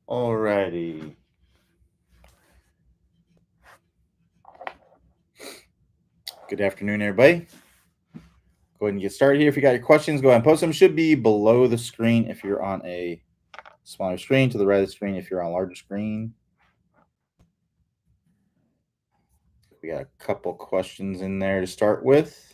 Alrighty. Good afternoon, everybody. Go ahead and get started here. If you got your questions, go ahead and post them. Should be below the screen if you're on a smaller screen, to the right of the screen if you're on a larger screen. We got a couple questions in there to start with.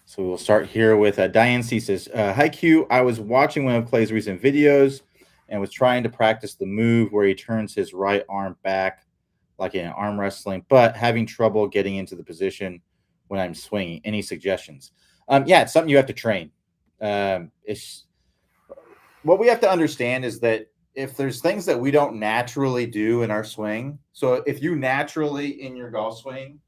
So we'll start here with Diane C says, "Hi Q, I was watching one of Clay's recent videos and was trying to practice the move where he turns his right arm back like in arm wrestling, but having trouble getting into the position when I'm swinging. Any suggestions?" Yeah, it's something you have to train. It's what we have to understand is that if there's things that we don't naturally do in our swing, so if you naturally in your golf swing,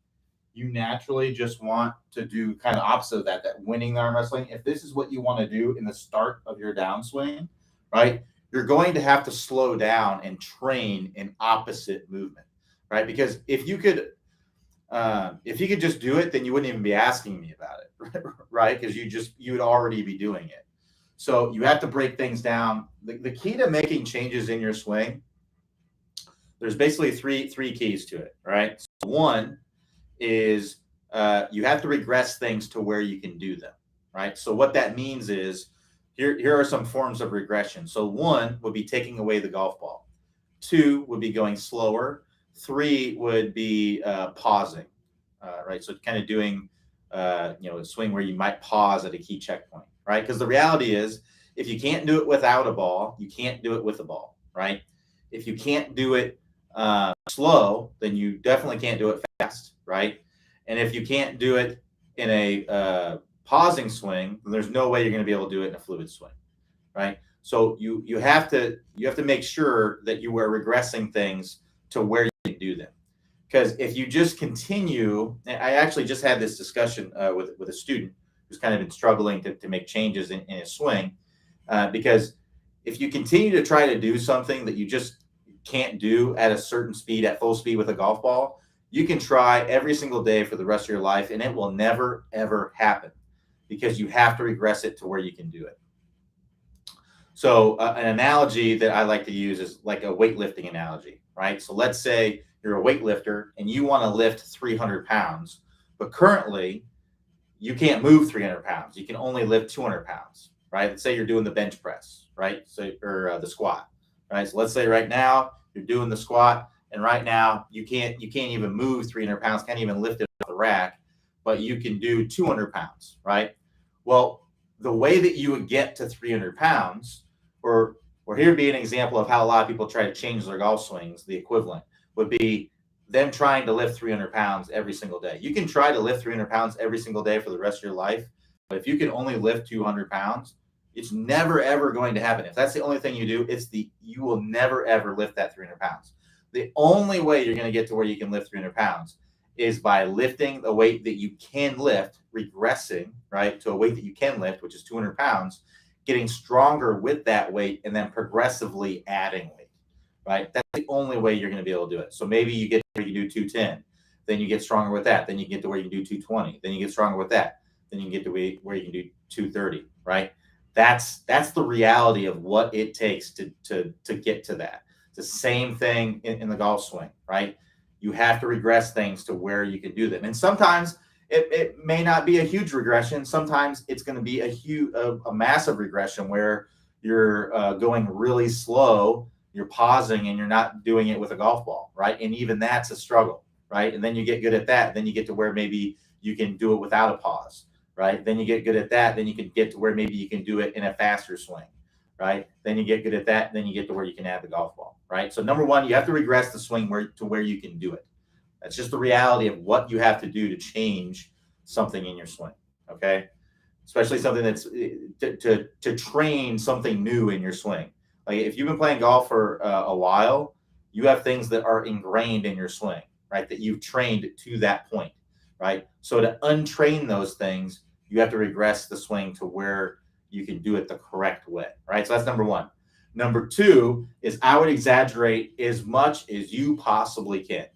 you naturally just want to do kind of opposite of that winning the arm wrestling. If this is what you want to do in the start of your downswing, right, you're going to have to slow down and train an opposite movement, right? Because if you could just do it, then you wouldn't even be asking me about it, right? Because you would already be doing it. So you have to break things down. The key to making changes in your swing, there's basically three keys to it, right? So one is you have to regress things to where you can do them, right? So what that means is here are some forms of regression. So one would be taking away the golf ball. Two would be going slower. Three would be pausing, right? So kind of doing a swing where you might pause at a key checkpoint, right? Because the reality is, if you can't do it without a ball, you can't do it with a ball, right? If you can't do it slow, then you definitely can't do it fast, right? And if you can't do it in a pausing swing, then there's no way you're going to be able to do it in a fluid swing, right? So you have to make sure that you are regressing things to where you can do them. Because if you just continue, and I actually just had this discussion with a student who's kind of been struggling to make changes in his swing, because if you continue to try to do something that you just can't do at a certain speed, at full speed with a golf ball, you can try every single day for the rest of your life, and it will never, ever happen because you have to regress it to where you can do it. So an analogy that I like to use is like a weightlifting analogy, right? So let's say you're a weightlifter and you want to lift 300 pounds, but currently you can't move 300 pounds. You can only lift 200 pounds, right? Let's say you're doing the bench press, right? So, or the squat, right? So let's say right now you're doing the squat, and right now you can't even move 300 pounds, can't even lift it off the rack, but you can do 200 pounds, right? Well, the way that you would get to 300 pounds, or here would be an example of how a lot of people try to change their golf swings, the equivalent would be them trying to lift 300 pounds every single day. You can try to lift 300 pounds every single day for the rest of your life, but if you can only lift 200 pounds, it's never, ever going to happen. If that's the only thing you do, you will never, ever lift that 300 pounds. The only way you're going to get to where you can lift 300 pounds is by lifting the weight that you can lift, regressing, right, to a weight that you can lift, which is 200 pounds, getting stronger with that weight, and then progressively adding weight, right? That's the only way you're going to be able to do it. So maybe you get where you do 210, then you get stronger with that, then you get to where you can do 220, then you get stronger with that, then you get to where you can do 230, right? That's the reality of what it takes to get to that. It's the same thing in the golf swing, right? You have to regress things to where you can do them. And sometimes it may not be a huge regression. Sometimes it's going to be a massive regression where you're going really slow, you're pausing, and you're not doing it with a golf ball, right? And even that's a struggle, right? And then you get good at that. Then you get to where maybe you can do it without a pause, right? Then you get good at that. Then you can get to where maybe you can do it in a faster swing, right? Then you get good at that. Then you get to where you can add the golf ball, right? So number one, you have to regress the swing to where you can do it. That's just the reality of what you have to do to change something in your swing, okay? Especially something that's to train something new in your swing. Like if you've been playing golf for a while, you have things that are ingrained in your swing, right? That you've trained to that point, right? So to untrain those things, you have to regress the swing to where you can do it the correct way, right? So that's number one. Number two is I would exaggerate as much as you possibly can.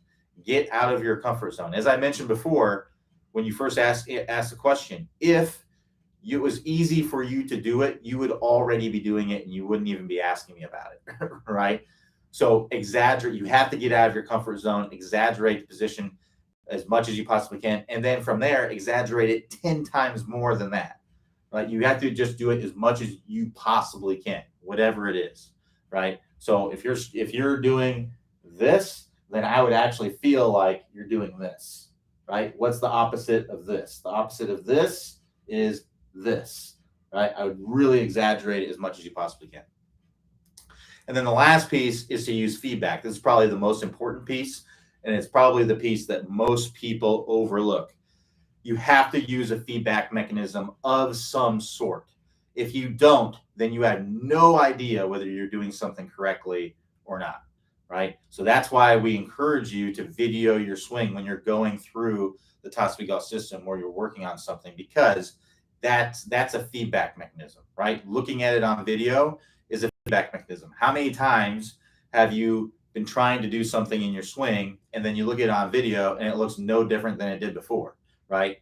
Get out of your comfort zone. As I mentioned before, when you first asked the question, if it was easy for you to do it, you would already be doing it and you wouldn't even be asking me about it, right? So exaggerate. You have to get out of your comfort zone, exaggerate the position as much as you possibly can. And then from there, exaggerate it 10 times more than that, right? You have to just do it as much as you possibly can, whatever it is, right? So if you're doing this, then I would actually feel like you're doing this, right? What's the opposite of this? The opposite of this is this, right? I would really exaggerate it as much as you possibly can. And then the last piece is to use feedback. This is probably the most important piece, and it's probably the piece that most people overlook. You have to use a feedback mechanism of some sort. If you don't, then you have no idea whether you're doing something correctly or not, right? So that's why we encourage you to video your swing when you're going through the Top Speed Golf system or you're working on something, because that's a feedback mechanism, right? Looking at it on video is a feedback mechanism. How many times have you been trying to do something in your swing and then you look at it on video and it looks no different than it did before, right?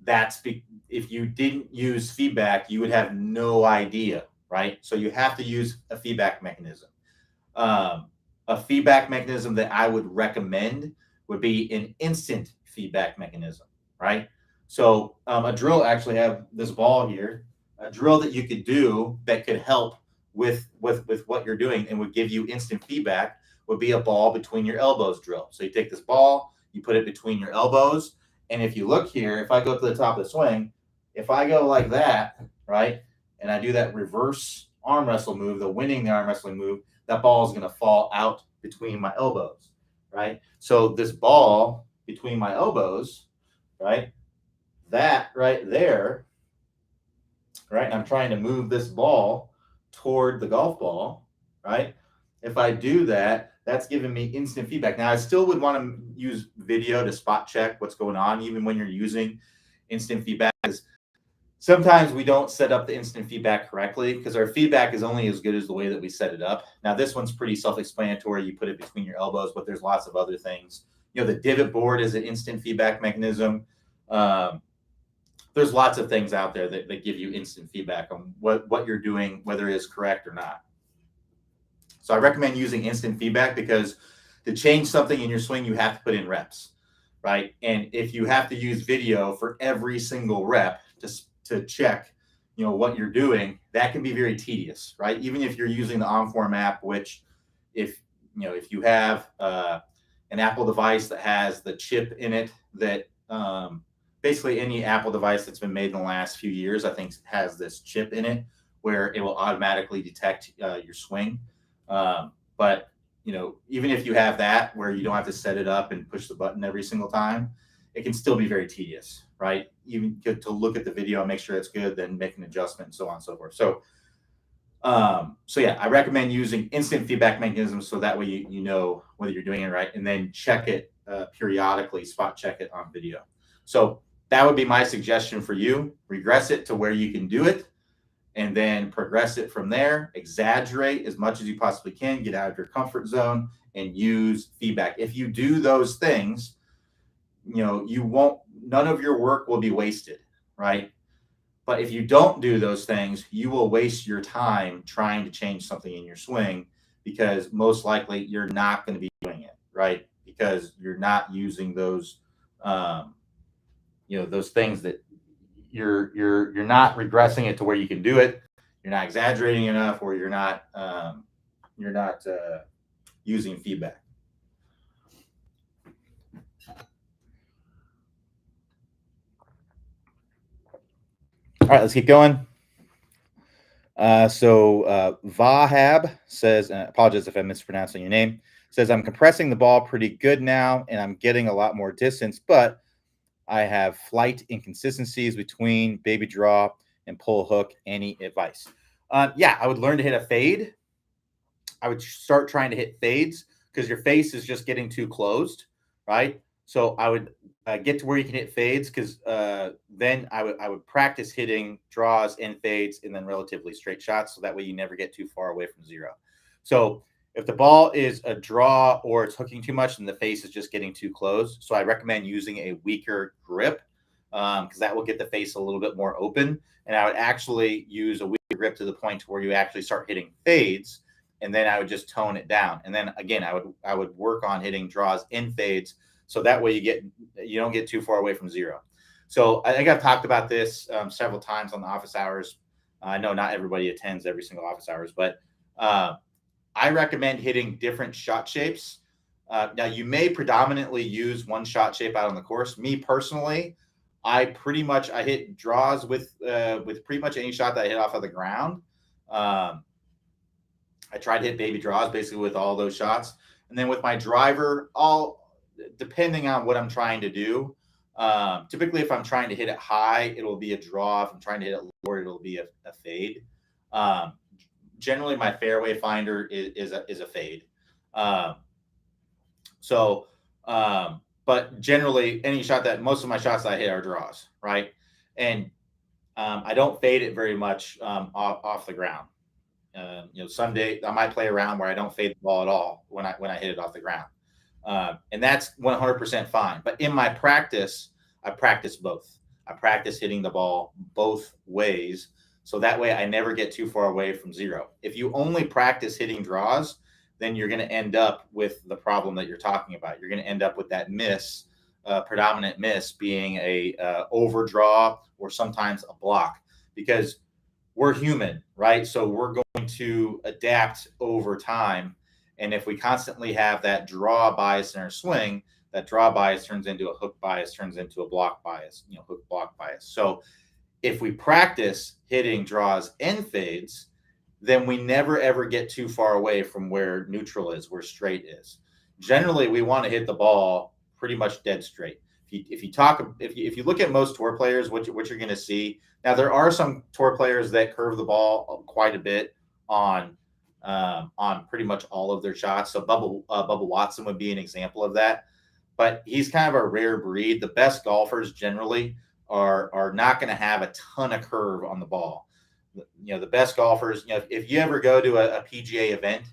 If you didn't use feedback, you would have no idea, right? So you have to use a feedback mechanism. A feedback mechanism that I would recommend would be an instant feedback mechanism, right? So a drill, actually have this ball here, a drill that you could do that could help with what you're doing and would give you instant feedback would be a ball between your elbows drill. So you take this ball, you put it between your elbows, and if you look here, if I go to the top of the swing, if I go like that, right, and I do that reverse arm wrestle move, the winning the arm wrestling move, that ball is going to fall out between my elbows, right? So this ball between my elbows, right, that right there, right, and I'm trying to move this ball toward the golf ball, right? If I do that, that's giving me instant feedback. Now, I still would want to use video to spot check what's going on, even when you're using instant feedback. Sometimes we don't set up the instant feedback correctly because our feedback is only as good as the way that we set it up. Now, this one's pretty self-explanatory. You put it between your elbows, but there's lots of other things. You know, the divot board is an instant feedback mechanism. There's lots of things out there that give you instant feedback on what you're doing, whether it is correct or not. So I recommend using instant feedback because to change something in your swing, you have to put in reps, right? And if you have to use video for every single rep to check, you know, what you're doing, that can be very tedious, right? Even if you're using the OnForm app, which if you have an Apple device that has the chip in it that basically any Apple device that's been made in the last few years, I think has this chip in it where it will automatically detect your swing. But you know, even if you have that where you don't have to set it up and push the button every single time, it can still be very tedious, right? Even to look at the video and make sure it's good, then make an adjustment and so on and so forth. So yeah, I recommend using instant feedback mechanisms so that way you know whether you're doing it right, and then check it periodically, spot check it on video. So that would be my suggestion for you. Regress it to where you can do it, and then progress it from there. Exaggerate as much as you possibly can, get out of your comfort zone, and use feedback. If you do those things, you know, none of your work will be wasted, right? But if you don't do those things, you will waste your time trying to change something in your swing because most likely you're not going to be doing it, right? Because you're not using those, those things that you're not regressing it to where you can do it. You're not exaggerating enough, or you're not using feedback. All right, let's keep going. Vahab says, and I apologize if I'm mispronouncing your name, says, I'm compressing the ball pretty good now, and I'm getting a lot more distance, but I have flight inconsistencies between baby draw and pull hook. Any advice? Yeah, I would learn to hit a fade. I would start trying to hit fades because your face is just getting too closed, right? So I would get to where you can hit fades because then I would practice hitting draws and fades and then relatively straight shots, so that way you never get too far away from zero. So If the ball is a draw or it's hooking too much and the face is just getting too close, so I recommend using a weaker grip because that will get the face a little bit more open. And I would actually use a weaker grip to the point where you actually start hitting fades, and then I would just tone it down. And then again, I would work on hitting draws in fades, so that way you don't get too far away from zero. So I think I've talked about this several times on the office hours. I know not everybody attends every single office hours, but uh, I recommend hitting different shot shapes. Now, you may predominantly use one shot shape out on the course. Me personally, I hit draws with pretty much any shot that I hit off of the ground. Um, I try to hit baby draws basically with all those shots, and then with my driver, all depending on what I'm trying to do. Typically, if I'm trying to hit it high, it'll be a draw. If I'm trying to hit it lower, it'll be a fade. Um, Generally, my fairway finder is a fade. Um, so, but generally, any shot that most of my shots that I hit are draws, right? And I don't fade it very much off the ground. Someday I might play around where I don't fade the ball at all when I hit it off the ground, and that's 100% fine. But in my practice, I practice both. I practice hitting the ball both ways, so that way I never get too far away from zero. If you only practice hitting draws, then you're going to end up with the problem that you're talking about. You're going to end up with that miss, predominant miss being a overdraw or sometimes a block because we're human, right? So we're going to adapt over time. And if we constantly have that draw bias in our swing, that draw bias turns into a hook bias, turns into a block bias, hook block bias. So if we practice hitting draws and fades, then we never ever get too far away from where neutral is, where straight is. Generally, we want to hit the ball pretty much dead straight. If you look at most tour players, what you're going to see now, there are some tour players that curve the ball quite a bit on pretty much all of their shots. So Bubba Watson would be an example of that, but he's kind of a rare breed. The best golfers generally are not going to have a ton of curve on the ball. The best golfers, if you ever go to a PGA event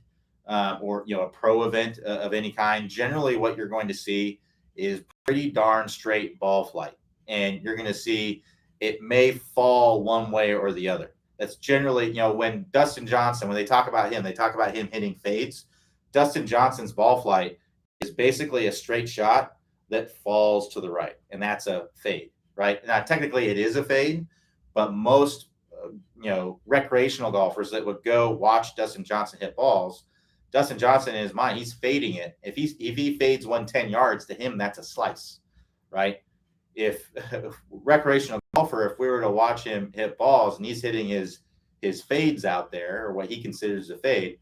or a pro event of any kind, generally what you're going to see is pretty darn straight ball flight, and you're going to see it may fall one way or the other. That's generally, when Dustin Johnson, when they talk about him hitting fades. Dustin Johnson's ball flight is basically a straight shot that falls to the right, and that's a fade, right? Now, technically, it is a fade, but most recreational golfers that would go watch Dustin Johnson hit balls, Dustin Johnson in his mind, he's fading it. If he fades 110 yards, to him that's a slice, right? If recreational golfer, if we were to watch him hit balls and he's hitting his fades out there, or what he considers a fade,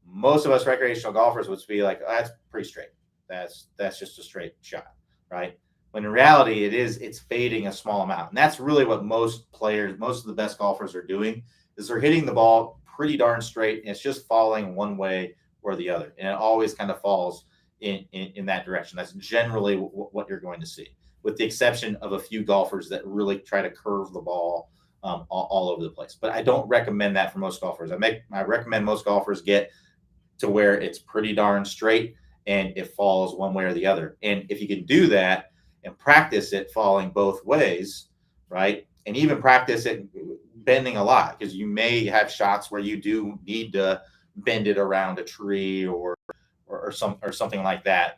most of us recreational golfers would be like, oh, that's pretty straight. That's just a straight shot, right? When in reality, it's fading a small amount. And that's really what most of the best golfers are doing, is they're hitting the ball pretty darn straight, and it's just falling one way or the other. And it always kind of falls in that direction. That's generally what you're going to see, with the exception of a few golfers that really try to curve the ball all over the place. But I don't recommend that for most golfers. I recommend most golfers get to where it's pretty darn straight and it falls one way or the other. And if you can do that and practice it falling both ways, right? And even practice it bending a lot, because you may have shots where you do need to bend it around a tree or something like that,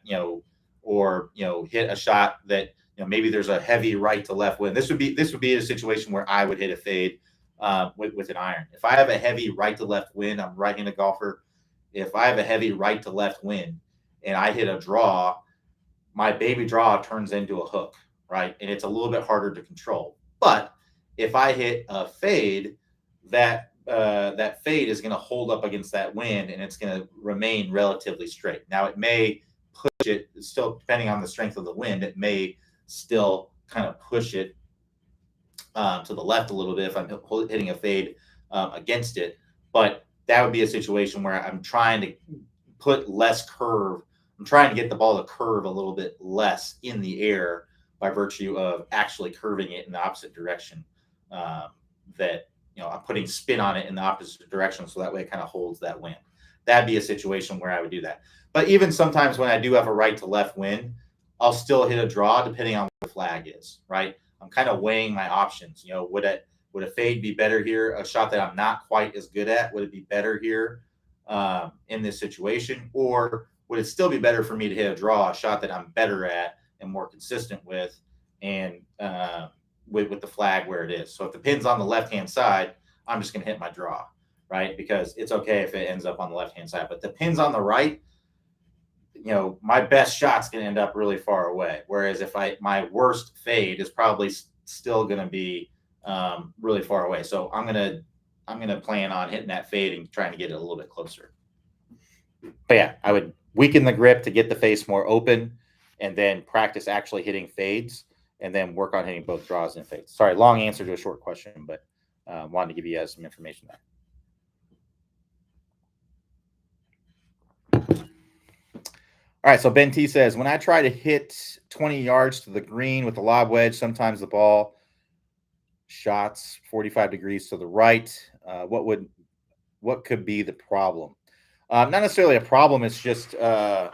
or hit a shot that maybe there's a heavy right to left wind. This would be a situation where I would hit a fade with an iron. If I have a heavy right to left wind, I'm a right-handed golfer. If I have a heavy right to left wind and I hit a draw, my baby draw turns into a hook, right? And it's a little bit harder to control. But if I hit a fade, that fade is going to hold up against that wind, and it's going to remain relatively straight. Now, it may push it, still depending on the strength of the wind, it may still kind of push it to the left a little bit if I'm hitting a fade against it. But that would be a situation where I'm trying to put less curve. I'm trying to get the ball to curve a little bit less in the air by virtue of actually curving it in the opposite direction. I'm putting spin on it in the opposite direction, so that way it kind of holds that wind. that'd be a situation where I would do that. But even sometimes when I do have a right to left wind, I'll still hit a draw depending on what the flag is, right? I'm kind of weighing my options. Would a fade be better here? A shot that I'm not quite as good at, would it be better here in this situation? Or would it still be better for me to hit a draw, a shot that I'm better at and more consistent with, and with the flag where it is? So if the pin's on the left-hand side, I'm just going to hit my draw, right? Because it's okay if it ends up on the left-hand side. But the pin's on the right, my best shot's going to end up really far away. Whereas if my worst fade is probably still going to be really far away. So I'm gonna plan on hitting that fade and trying to get it a little bit closer. But yeah, I would weaken the grip to get the face more open, and then practice actually hitting fades, and then work on hitting both draws and fades. Sorry, long answer to a short question, but wanted to give you guys some information there. All right, so Ben T says, when I try to hit 20 yards to the green with the lob wedge, sometimes the ball shots 45 degrees to the right. What could be the problem? Not necessarily a problem. It's just spin.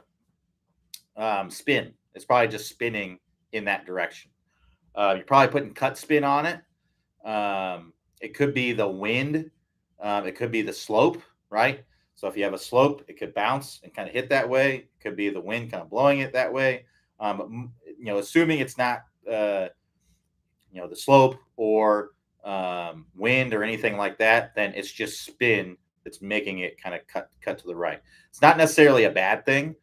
It's probably just spinning in that direction. You're probably putting cut spin on it. It could be the wind. It could be the slope, right? So if you have a slope, it could bounce and kind of hit that way. It could be the wind kind of blowing it that way. Assuming it's not the slope or wind or anything like that, then it's just spin that's making it kind of cut to the right. It's not necessarily a bad thing.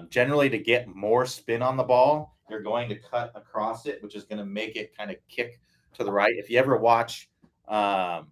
Generally, to get more spin on the ball, you're going to cut across it, which is going to make it kind of kick to the right. If you ever watch a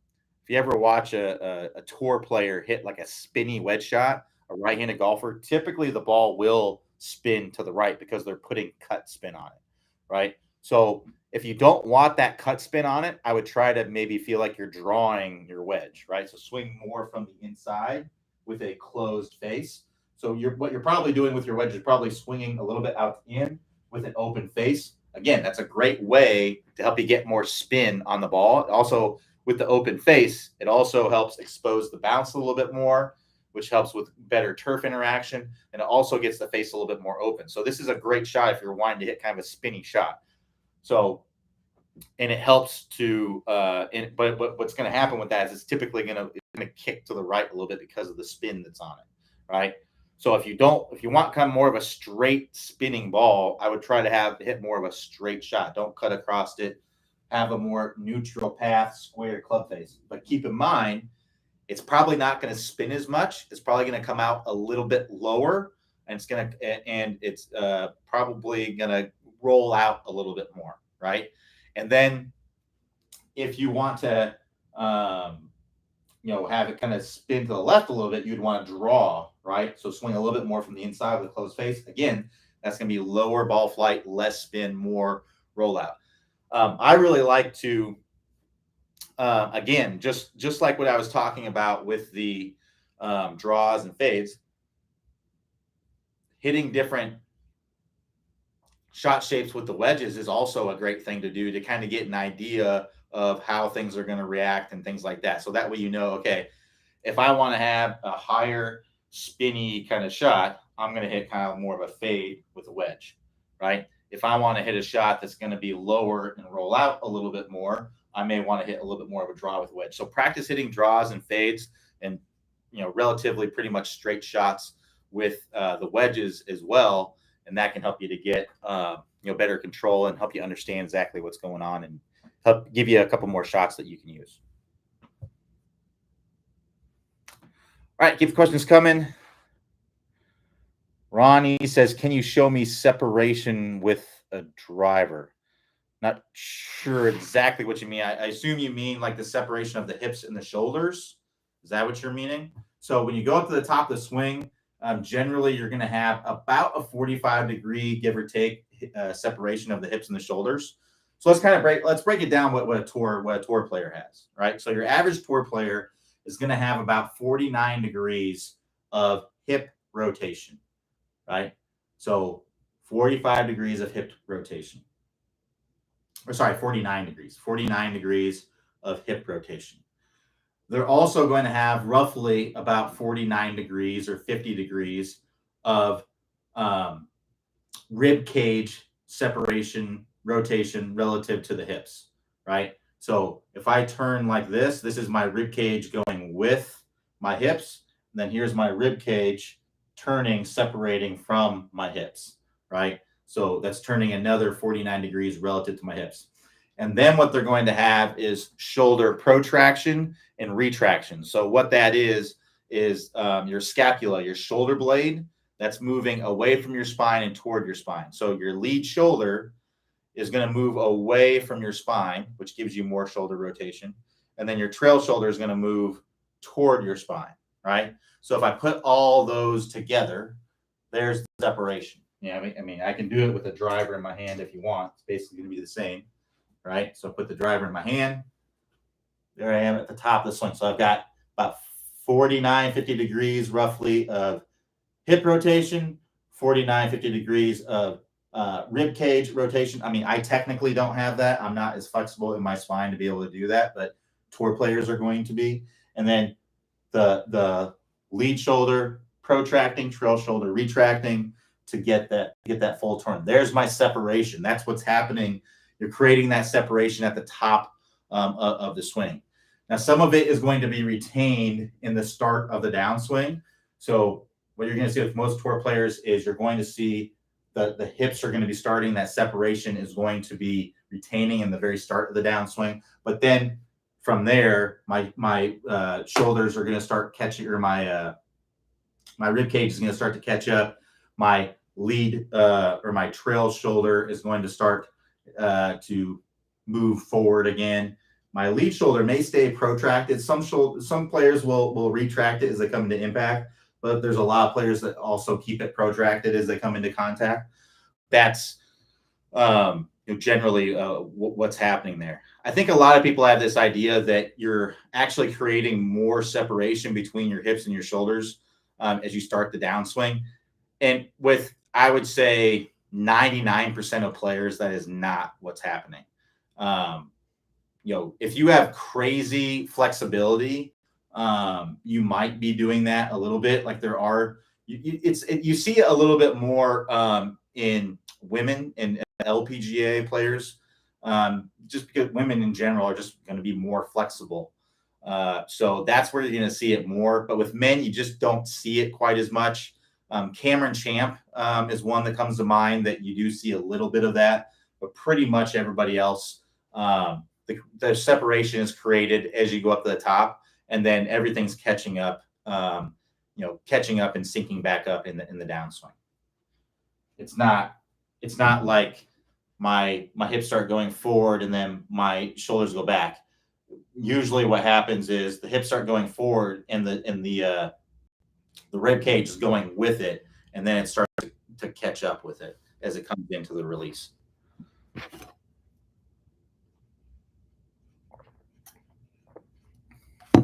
tour player hit like a spinny wedge shot, a right-handed golfer, typically the ball will spin to the right because they're putting cut spin on it, right? So if you don't want that cut spin on it, I would try to maybe feel like you're drawing your wedge, right? So swing more from the inside with a closed face. So what you're probably doing with your wedge is probably swinging a little bit out in with an open face. Again, that's a great way to help you get more spin on the ball. Also, with the open face, it also helps expose the bounce a little bit more, which helps with better turf interaction, and it also gets the face a little bit more open. So this is a great shot if you're wanting to hit kind of a spinny shot. So, and it helps to, but what's going to happen with that is it's typically going to kick to the right a little bit because of the spin that's on it, right? So if you want kind of more of a straight spinning ball, I would try to hit more of a straight shot. Don't cut across it. Have a more neutral path, square club face. But keep in mind, it's probably not going to spin as much. It's probably going to come out a little bit lower, and it's probably going to roll out a little bit more, right? And then if you want to, have it kind of spin to the left a little bit, you'd want to draw, right? So swing a little bit more from the inside with a closed face. Again, that's going to be lower ball flight, less spin, more rollout. I really like to, again, just like what I was talking about with the draws and fades, hitting different shot shapes with the wedges is also a great thing to do to kind of get an idea of how things are going to react and things like that. So that way, okay, if I want to have a higher spinny kind of shot, I'm going to hit kind of more of a fade with a wedge, right? If I want to hit a shot that's going to be lower and roll out a little bit more, I may want to hit a little bit more of a draw with a wedge. So practice hitting draws and fades and, relatively pretty much straight shots with the wedges as well. And that can help you to get, better control and help you understand exactly what's going on and help give you a couple more shots that you can use. All right, keep the questions coming. Ronnie says, can you show me separation with a driver? Not sure exactly what you mean. I assume you mean like the separation of the hips and the shoulders. Is that what you're meaning? So when you go up to the top of the swing, generally you're going to have about a 45-degree, give or take, separation of the hips and the shoulders. So let's break it down what a tour player has, right? So your average tour player is going to have about 49 degrees of hip rotation, right? So 45 degrees of hip rotation. 49 degrees of hip rotation. they're also going to have roughly about 49 degrees or 50 degrees of um, rib cage separation, rotation relative to the hips, right? So if I turn like this is my rib cage going with my hips. And then here's my rib cage turning, separating from my hips, right? So that's turning another 49 degrees relative to my hips. And then what they're going to have is shoulder protraction and retraction. So what that is your scapula, your shoulder blade, that's moving away from your spine and toward your spine. So your lead shoulder is going to move away from your spine, which gives you more shoulder rotation. And then your trail shoulder is going to move toward your spine, right? So if I put all those together, there's the separation. Yeah, I mean, I can do it with a driver in my hand if you want. It's basically going to be the same, right? So I put the driver in my hand. There I am at the top of the swing. So I've got about 49, 50 degrees roughly of hip rotation, 49, 50 degrees of rib cage rotation. I mean, I technically don't have that. I'm not as flexible in my spine to be able to do that, but tour players are going to be. And then the lead shoulder protracting, trail shoulder retracting to get that full turn. There's my separation. That's what's happening. You're creating that separation at the top of the swing. Now, some of it is going to be retained in the start of the downswing. So what you're going to see with most tour players is you're going to see the hips are going to be starting. That separation is going to be retaining in the very start of the downswing. But then from there, my shoulders are going to start catching, or my rib cage is going to start to catch up. My lead or my trail shoulder is going to start to move forward again. My lead shoulder may stay protracted. Some players will retract it as they come into impact, but there's a lot of players that also keep it protracted as they come into contact. That's generally what's happening there. I think a lot of people have this idea that you're actually creating more separation between your hips and your shoulders as you start the downswing. And with, I would say, 99% of players, that is not what's happening. If you have crazy flexibility, you might be doing that a little bit. Like there are, you see it a little bit more in women and LPGA players, just because women in general are just going to be more flexible. So that's where you're going to see it more. But with men, you just don't see it quite as much. Cameron Champ is one that comes to mind that you do see a little bit of that, but pretty much everybody else, the separation is created as you go up to the top, and then everything's catching up, catching up and sinking back up in the downswing. It's not like my hips start going forward and then my shoulders go back. Usually what happens is the hips start going forward and the rib cage is going with it, and then it starts to catch up with it as it comes into the release.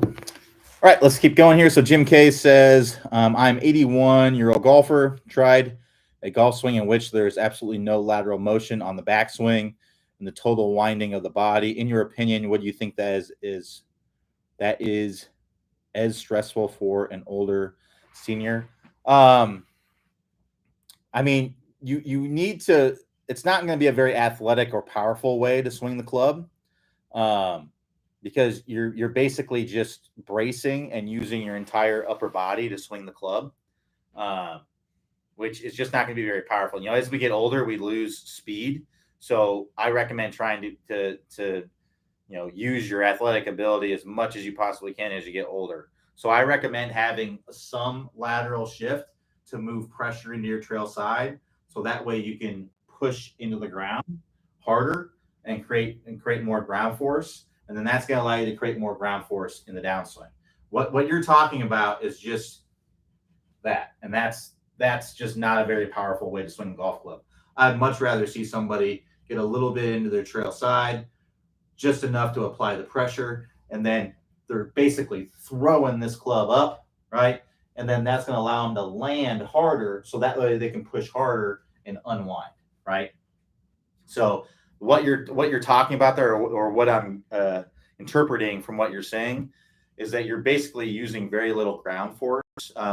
All right, let's keep going here. So Jim K says, I'm 81-year-old golfer, tried a golf swing in which there's absolutely no lateral motion on the backswing and the total winding of the body. In your opinion, what do you think that is as stressful for an older senior? I mean, you need to, it's not going to be a very athletic or powerful way to swing the club. Because you're basically just bracing and using your entire upper body to swing the club, which is just not going to be very powerful. As we get older, we lose speed. So I recommend trying to use your athletic ability as much as you possibly can as you get older. So I recommend having some lateral shift to move pressure into your trail side. So that way you can push into the ground harder and create more ground force. And then that's going to allow you to create more ground force in the downswing. What you're talking about is just that. And that's just not a very powerful way to swing a golf club. I'd much rather see somebody get a little bit into their trail side, just enough to apply the pressure. And then they're basically throwing this club up, right? And then that's going to allow them to land harder. So that way they can push harder and unwind, right? So what you're talking about there, or what I'm interpreting from what you're saying, is that you're basically using very little ground force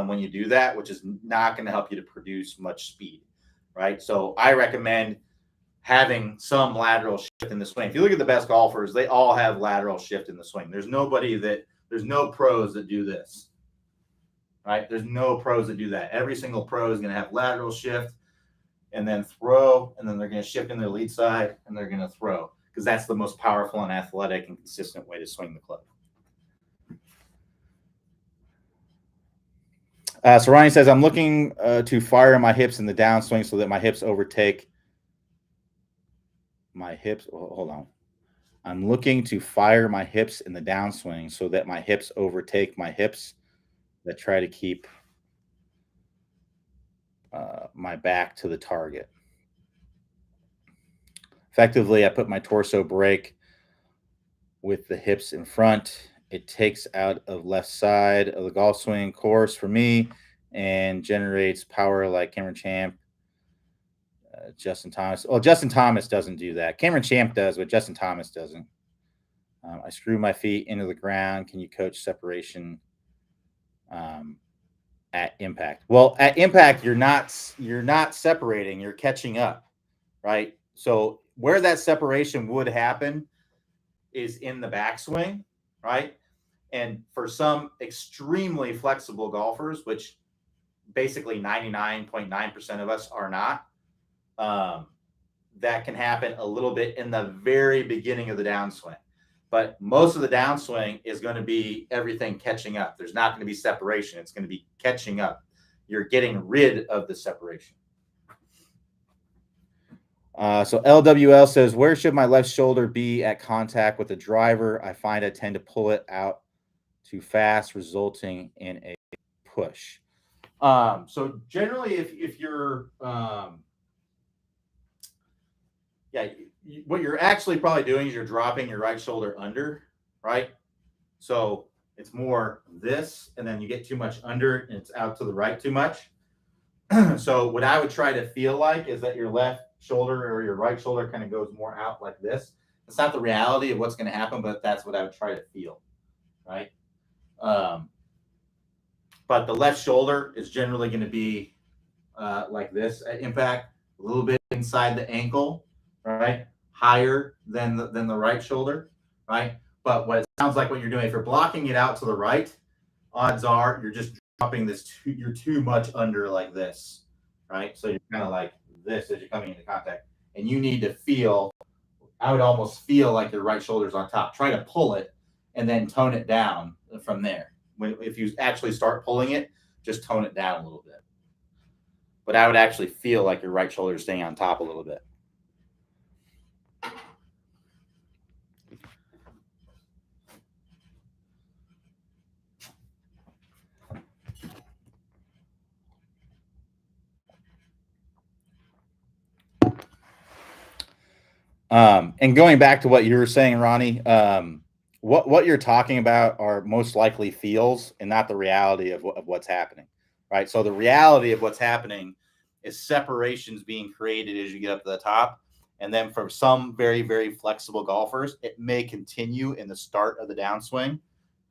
when you do that, which is not going to help you to produce much speed, right? So I recommend having some lateral shift in the swing. If you look at the best golfers, they all have lateral shift in the swing. There's no pros that do this, right? There's no pros that do that. Every single pro is going to have lateral shift and then throw, and then they're going to shift in their lead side and they're going to throw, because that's the most powerful and athletic and consistent way to swing the club. So Ronnie says, I'm looking to fire my hips in the downswing so that my hips overtake my hips. Oh, hold on. I'm looking to fire my hips in the downswing so that my hips overtake my hips that try to keep my back to the target. Effectively, I put my torso brake with the hips in front. It takes out of left side of the golf swing course for me and generates power like Cameron Champ, Justin Thomas. Well, Justin Thomas doesn't do that. Cameron Champ does, but Justin Thomas doesn't. I screw my feet into the ground. Can you coach separation at impact? Well, at impact, you're not separating. You're catching up, right? So where that separation would happen is in the backswing, right? And for some extremely flexible golfers, which basically 99.9% of us are not, that can happen a little bit in the very beginning of the downswing. But most of the downswing is going to be everything catching up. There's not going to be separation. It's going to be catching up. You're getting rid of the separation. So LWL says, where should my left shoulder be at contact with the driver? I find I tend to pull it out too fast, resulting in a push. So generally, if you're, what you're actually probably doing is you're dropping your right shoulder under, right? So it's more this, and then you get too much under, and it's out to the right too much. So what I would try to feel like is that your left shoulder or your right shoulder kind of goes more out like this. It's not the reality of what's going to happen, but that's what I would try to feel, right? But the left shoulder is generally going to be like this at impact, a little bit inside the ankle, right? Higher than the right shoulder, right? But what it sounds like what you're doing, if you're blocking it out to the right, odds are you're just dropping this, you're too much under like this, right? So you're kind of like this as you're coming into contact. And you need to feel, I would almost feel like your right shoulder's on top. Try to pull it and then tone it down from there. If you actually start pulling it, just tone it down a little bit. But I would actually feel like your right shoulder is staying on top a little bit. And going back to what you were saying, Ronnie, what you're talking about are most likely feels and not the reality of what's happening, right? So the reality of what's happening is separations being created as you get up to the top. And then for some very, very flexible golfers, it may continue in the start of the downswing,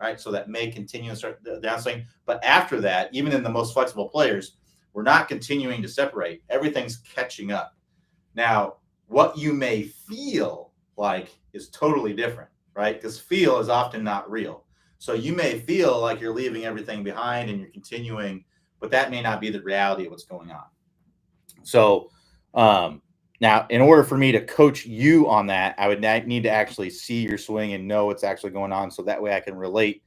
right? So that may continue in the downswing. But after that, even in the most flexible players, we're not continuing to separate. Everything's catching up. Now, what you may feel like is totally different, right? Because feel is often not real. So you may feel like you're leaving everything behind and you're continuing, but that may not be the reality of what's going on. So now, in order for me to coach you on that, I would need to actually see your swing and know what's actually going on. So that way I can relate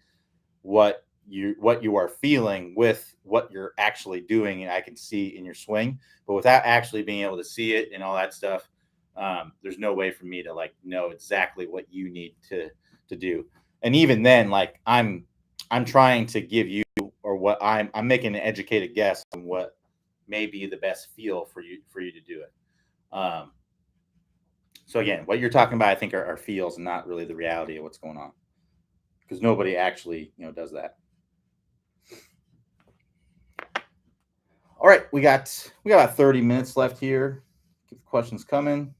what you are feeling with what you're actually doing, and I can see in your swing. But without actually being able to see it and all that stuff, there's no way for me to like know exactly what you need to do. And even then, like I'm trying to give you, or what I'm making an educated guess on what may be the best feel for you to do it. So again, what you're talking about, I think, are feels and not really the reality of what's going on, because nobody actually does that. All right, we got about 30 minutes left here. Keep the questions coming.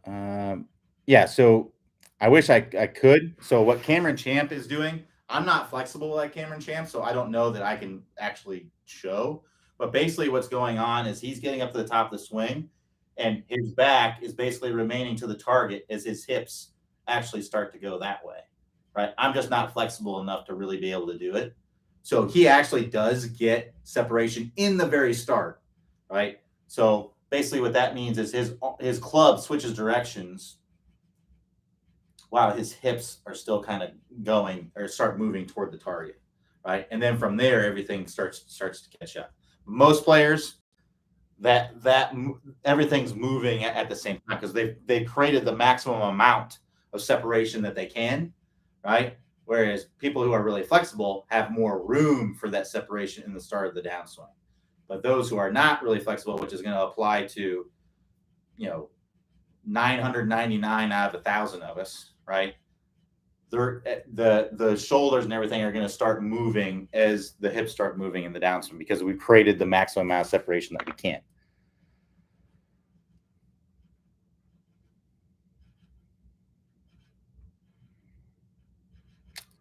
Um, yeah, so I wish I could. So what Cameron Champ is doing, I'm not flexible like Cameron Champ, so I don't know that I can actually show. But basically, what's going on is he's getting up to the top of the swing, and his back is basically remaining to the target as his hips actually start to go that way. Right? I'm just not flexible enough to really be able to do it. So he actually does get separation in the very start, right? So basically, what that means is his club switches directions while his hips are still kind of going or start moving toward the target, right? And then from there, everything starts to catch up. Most players that everything's moving at the same time because they've created the maximum amount of separation that they can, right? Whereas people who are really flexible have more room for that separation in the start of the downswing. But those who are not really flexible, which is going to apply to, you know, 999 out of 1,000 of us, right? The shoulders and everything are going to start moving as the hips start moving in the downswing because we've created the maximum amount of separation that we can.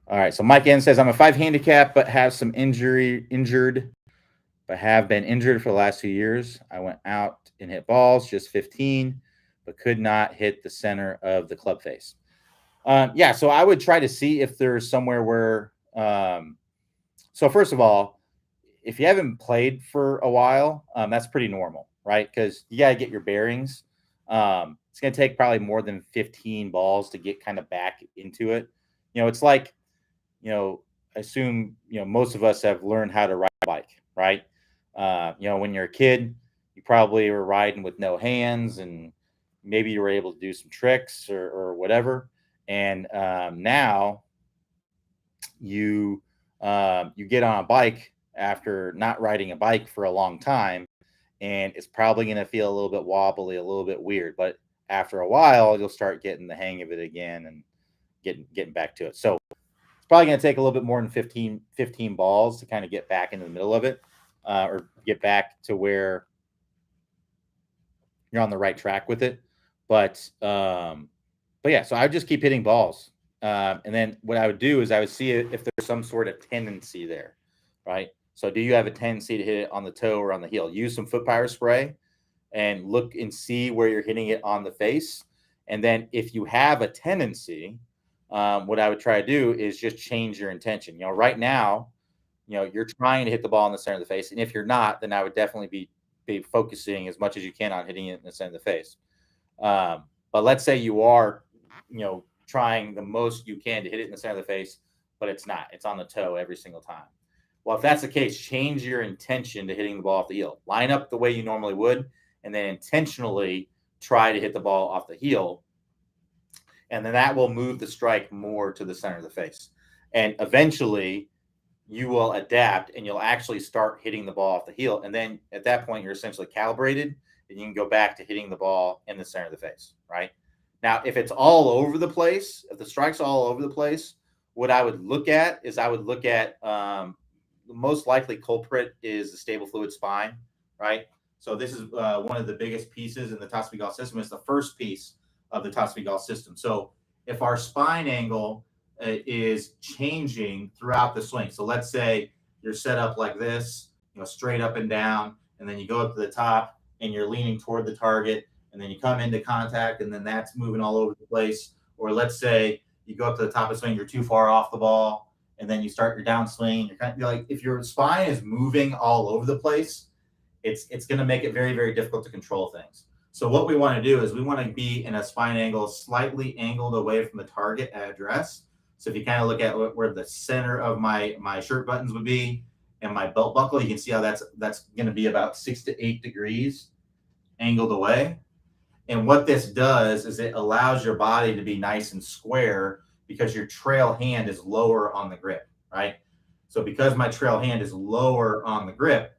All right. So Mike N says I'm a 5 handicap, but have some injured, but have been injured for the last 2 years. I went out and hit balls, just 15, but could not hit the center of the club face. Yeah. So I would try to see if there's somewhere where. So first of all, if you haven't played for a while, that's pretty normal, right? Because you got to get your bearings. It's going to take probably more than 15 balls to get kind of back into it. It's like, I assume, most of us have learned how to ride a bike, right? When you're a kid, you probably were riding with no hands and maybe you were able to do some tricks or whatever. And now you get on a bike after not riding a bike for a long time, and it's probably going to feel a little bit wobbly, a little bit weird. But after a while, you'll start getting the hang of it again and getting back to it. So it's probably going to take a little bit more than 15 balls to kind of get back into the middle of it, or get back to where you're on the right track with it. But yeah, so I would just keep hitting balls. And then what I would do is I would see if there's some sort of tendency there, right? So do you have a tendency to hit it on the toe or on the heel? Use some foot power spray and look and see where you're hitting it on the face. And then if you have a tendency, what I would try to do is just change your intention. Right now, you're trying to hit the ball in the center of the face. And if you're not, then I would definitely be focusing as much as you can on hitting it in the center of the face. But let's say you are, trying the most you can to hit it in the center of the face, but it's not. It's on the toe every single time. Well, if that's the case, change your intention to hitting the ball off the heel. Line up the way you normally would, and then intentionally try to hit the ball off the heel. And then that will move the strike more to the center of the face. And eventually you will adapt and you'll actually start hitting the ball off the heel. And then at that point, you're essentially calibrated and you can go back to hitting the ball in the center of the face, right? Now, if it's all over the place, if the strike's all over the place, what I would look at is the most likely culprit is the stable fluid spine, right? So this is one of the biggest pieces in the top speed golf system. It's the first piece of the top speed golf system. So if our spine angle is changing throughout the swing, so let's say you're set up like this, straight up and down, and then you go up to the top and you're leaning toward the target, and then you come into contact, and then that's moving all over the place. Or let's say you go up to the top of the swing, you're too far off the ball, and then you start your downswing. You're kind of like, if your spine is moving all over the place, it's going to make it very, very difficult to control things. So what we want to do is we want to be in a spine angle slightly angled away from the target at address. So if you kind of look at where the center of my shirt buttons would be and my belt buckle, you can see how that's going to be about 6 to 8 degrees angled away. And what this does is it allows your body to be nice and square because your trail hand is lower on the grip, right? So because my trail hand is lower on the grip,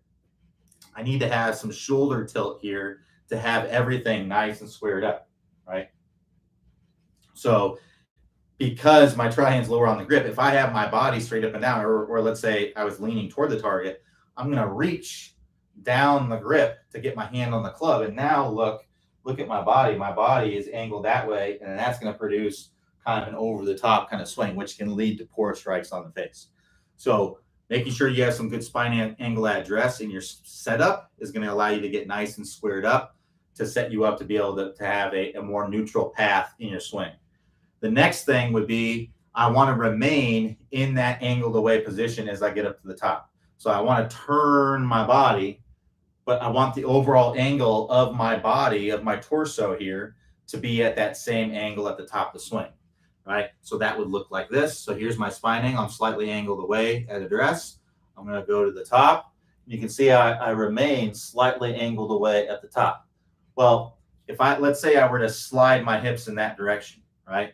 I need to have some shoulder tilt here to have everything nice and squared up, right? So because my trail hand's lower on the grip, if I have my body straight up and down, or let's say I was leaning toward the target, I'm going to reach down the grip to get my hand on the club. And now look, look at my body. My body is angled that way, and that's going to produce kind of an over the top kind of swing, which can lead to poor strikes on the face. So making sure you have some good spine angle address in your setup is going to allow you to get nice and squared up to set you up to be able to have a more neutral path in your swing. The next thing would be I want to remain in that angled away position as I get up to the top. So I want to turn my body, but I want the overall angle of my body, of my torso here, to be at that same angle at the top of the swing, right? So that would look like this. So here's my spine angle. I'm slightly angled away at address. I'm going to go to the top. You can see I remain slightly angled away at the top. Well, let's say I were to slide my hips in that direction, right?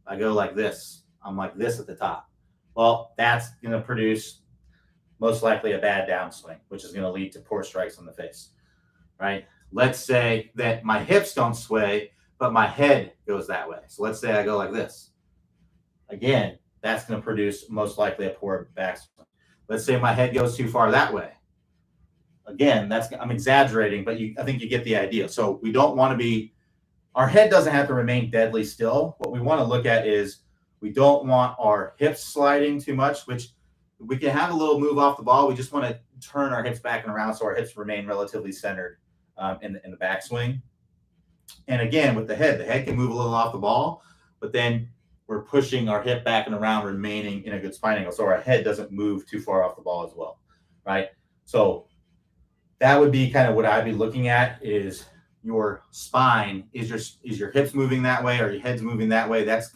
I go like this. I'm like this at the top. Well, that's going to produce most likely a bad downswing, which is going to lead to poor strikes on the face, right? Let's say that my hips don't sway, but my head goes that way. So let's say I go like this. Again, that's going to produce most likely a poor backswing. Let's say my head goes too far that way. Again, I'm exaggerating, but I think you get the idea. So we don't want to be, our head doesn't have to remain deadly still. What we want to look at is we don't want our hips sliding too much, which we can have a little move off the ball. We just want to turn our hips back and around so our hips remain relatively centered in the backswing. And again, with the head can move a little off the ball, but then we're pushing our hip back and around, remaining in a good spine angle, so our head doesn't move too far off the ball as well, right? So that would be kind of what I'd be looking at is your spine. Is your hips moving that way or your head's moving that way? That's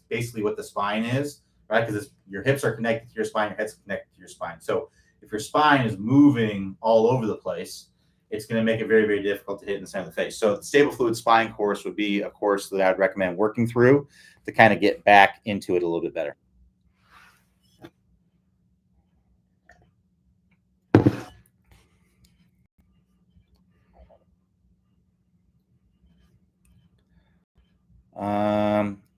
basically what the spine is, right? Because your hips are connected to your spine, your head's connected to your spine. So if your spine is moving all over the place, it's going to make it very, very difficult to hit in the center of the face. So the stable fluid spine course would be a course that I'd recommend working through to kind of get back into it a little bit better.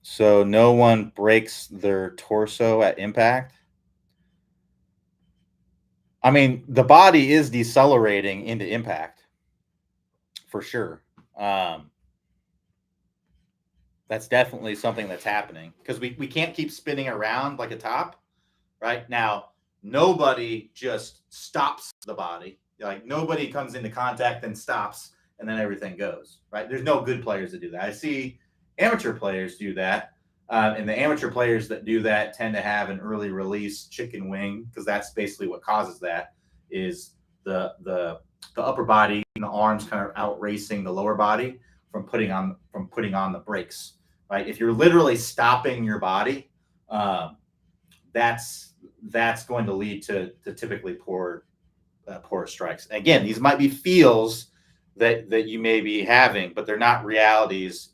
So no one breaks their torso at impact. I mean, the body is decelerating into impact for sure. That's definitely something that's happening because we can't keep spinning around like a top, right? Now, nobody just stops the body. Like nobody comes into contact and stops and then everything goes, right? There's no good players that do that. I see amateur players do that. And the amateur players that do that tend to have an early release chicken wing because that's basically what causes that is the upper body and the arms kind of out racing the lower body from putting on the brakes, right? If you're literally stopping your body, that's going to lead to typically poor strikes. Again, these might be feels that you may be having, but they're not realities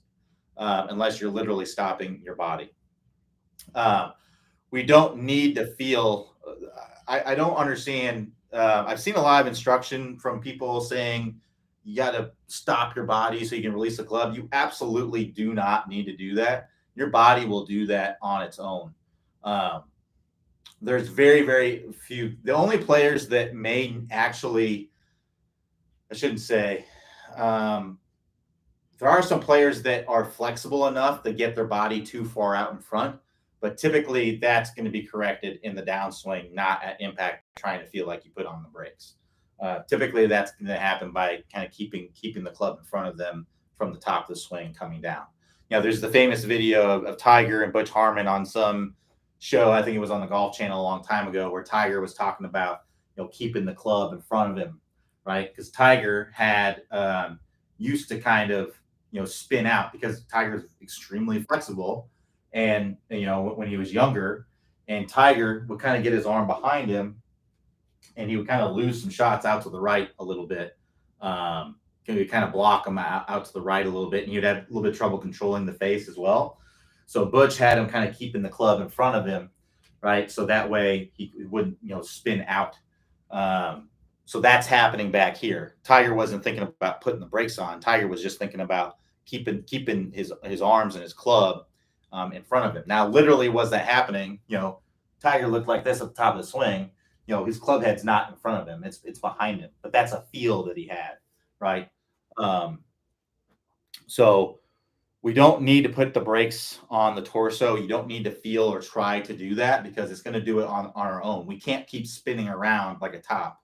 unless you're literally stopping your body. We don't need to feel. I don't understand. I've seen a lot of instruction from people saying you got to stop your body so you can release the club. You absolutely do not need to do that. Your body will do that on its own. There's very, very few. The only players that may actually, I shouldn't say, there are some players that are flexible enough to get their body too far out in front, but typically that's going to be corrected in the downswing, not at impact, trying to feel like you put on the brakes. Typically that's going to happen by kind of keeping the club in front of them from the top of the swing coming down. You know, there's the famous video of Tiger and Butch Harmon on some show, I think it was on the Golf Channel a long time ago, where Tiger was talking about, keeping the club in front of him, right? Because Tiger had used to kind of, spin out because Tiger's extremely flexible. And, when he was younger, and Tiger would kind of get his arm behind him and he would kind of lose some shots out to the right a little bit. He would kind of block him out to the right a little bit, and you'd have a little bit of trouble controlling the face as well. So Butch had him kind of keeping the club in front of him, right? So that way he wouldn't, spin out. So that's happening back here. Tiger wasn't thinking about putting the brakes on. Tiger was just thinking about keeping his arms and his club in front of him. Now, literally, was that happening? Tiger looked like this at the top of the swing. His club head's not in front of him; it's behind him. But that's a feel that he had, right? So we don't need to put the brakes on the torso. You don't need to feel or try to do that because it's going to do it on our own. We can't keep spinning around like a top,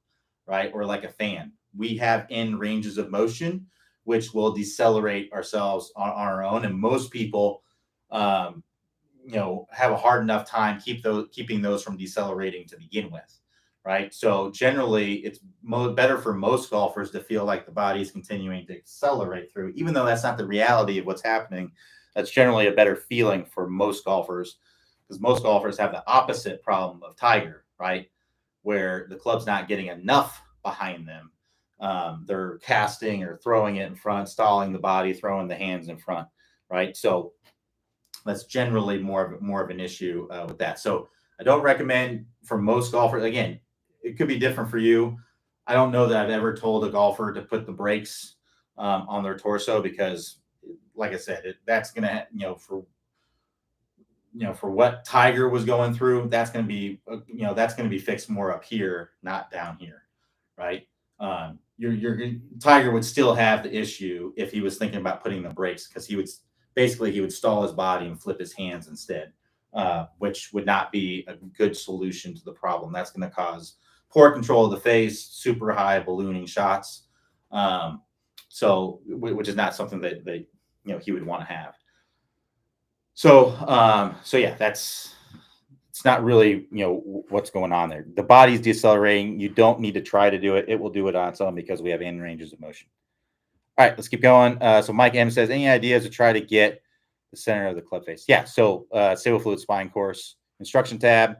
right? Or like a fan. We have end ranges of motion, which will decelerate ourselves on our own. And most people, um, have a hard enough time keeping those from decelerating to begin with, right? So generally, it's better for most golfers to feel like the body is continuing to accelerate through, even though that's not the reality of what's happening. That's generally a better feeling for most golfers because most golfers have the opposite problem of Tiger, right? Where the club's not getting enough behind them. They're casting or throwing it in front, stalling the body, throwing the hands in front, right? So that's generally more of an issue with that. So I don't recommend for most golfers. Again, it could be different for you. I don't know that I've ever told a golfer to put the brakes on their torso because, like I said, that's gonna for what Tiger was going through, that's gonna be fixed more up here, not down here, right? Your Tiger would still have the issue if he was thinking about putting the brakes because he would stall his body and flip his hands instead, which would not be a good solution to the problem. That's going to cause poor control of the face, super high ballooning shots, which is not something that he would want to have. So yeah, it's not really what's going on there. The body's decelerating. You don't need to try to do it. It will do it on its own because we have end ranges of motion. All right, let's keep going. So Mike M says, any ideas to try to get the center of the club face? Yeah, so Stable Fluid Spine Course, instruction tab,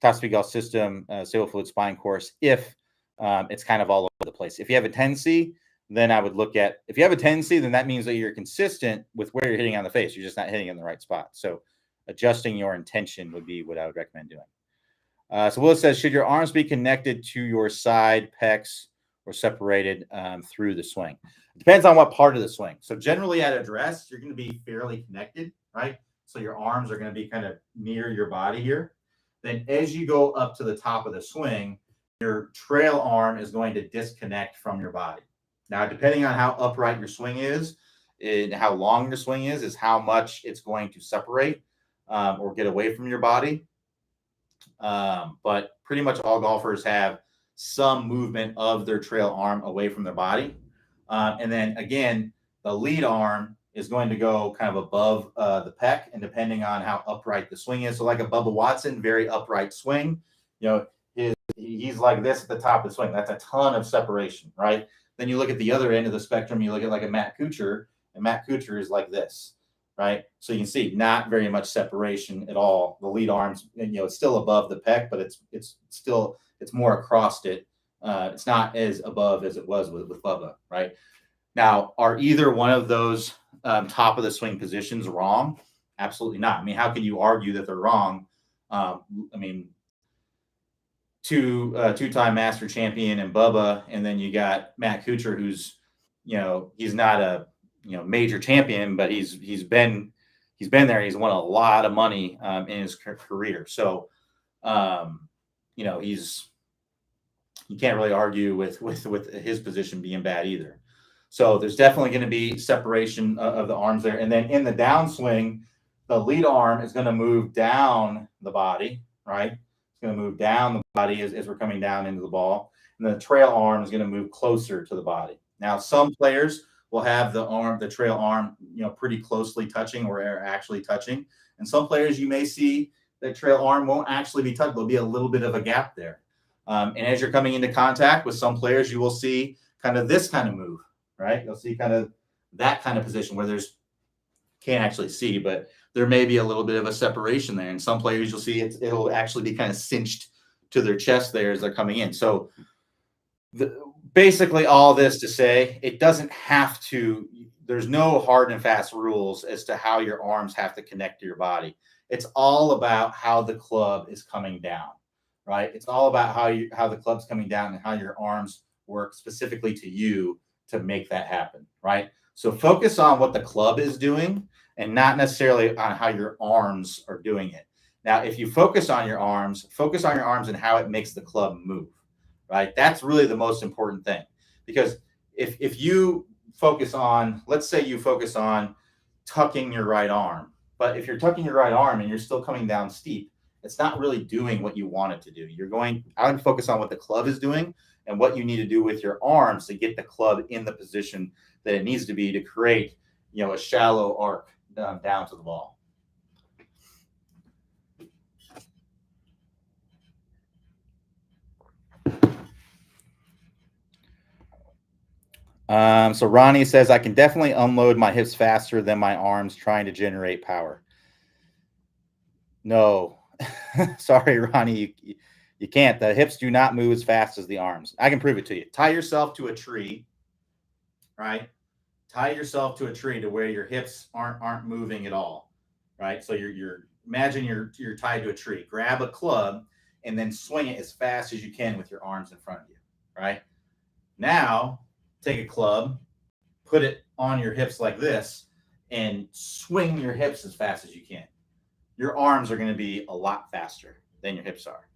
top speed golf system, Stable Fluid Spine Course, if it's kind of all over the place. If you have a tendency, then I would look at, if you have a tendency, then that means that you're consistent with where you're hitting on the face. You're just not hitting in the right spot. So adjusting your intention would be what I would recommend doing. So Willis says, should your arms be connected to your side pecs or separated through the swing? It depends on what part of the swing. So generally at address, you're going to be fairly connected, right? So your arms are going to be kind of near your body here. Then as you go up to the top of the swing, your trail arm is going to disconnect from your body. Now, depending on how upright your swing is and how long your swing is how much it's going to separate or get away from your body. But pretty much all golfers have some movement of their trail arm away from their body. And then again, the lead arm is going to go kind of above the pec, and depending on how upright the swing is. So like a Bubba Watson, very upright swing, he's like this at the top of the swing. That's a ton of separation, right? Then you look at the other end of the spectrum, you look at like a Matt Kuchar, and Matt Kuchar is like this, right? So you can see not very much separation at all. The lead arms, it's still above the pec, but it's more across it. It's not as above as it was with Bubba, right? Now, are either one of those top of the swing positions wrong? Absolutely not. I mean, how can you argue that they're wrong? Two-time master champion and Bubba, and then you got Matt Kuchar, who's, he's not a major champion, but he's been there. He's won a lot of money in his career. So, you can't really argue with his position being bad either. So there's definitely going to be separation of the arms there. And then in the downswing, the lead arm is going to move down the body, right? It's going to move down the body as we're coming down into the ball. And the trail arm is going to move closer to the body. Now, some players will have the trail arm, pretty closely touching or actually touching. And some players you may see that trail arm won't actually be touched. There'll be a little bit of a gap there. And as you're coming into contact with some players, you will see kind of this kind of move, right? You'll see kind of that kind of position where can't actually see, but there may be a little bit of a separation there. And some players you'll see it'll actually be kind of cinched to their chest there as they're coming in. So basically all this to say, it doesn't have to, there's no hard and fast rules as to how your arms have to connect to your body. It's all about how the club is coming down, right? It's all about how the club's coming down and how your arms work specifically to you to make that happen, right? So focus on what the club is doing and not necessarily on how your arms are doing it. Now, if you focus on your arms and how it makes the club move, right? That's really the most important thing. Because if you focus on, let's say you focus on tucking your right arm, but if you're tucking your right arm and you're still coming down steep, it's not really doing what you want it to do. I would focus on what the club is doing and what you need to do with your arms to get the club in the position that it needs to be to create, a shallow arc down to the ball. So Ronnie says, I can definitely unload my hips faster than my arms trying to generate power. No, sorry, Ronnie, you can't. The hips do not move as fast as the arms. I can prove it to you. Tie yourself to a tree, right? Tie yourself to a tree to where your hips aren't moving at all, right? So imagine you're tied to a tree. Grab a club and then swing it as fast as you can with your arms in front of you, right? Now, take a club, put it on your hips like this, and swing your hips as fast as you can. Your arms are going to be a lot faster than your hips are.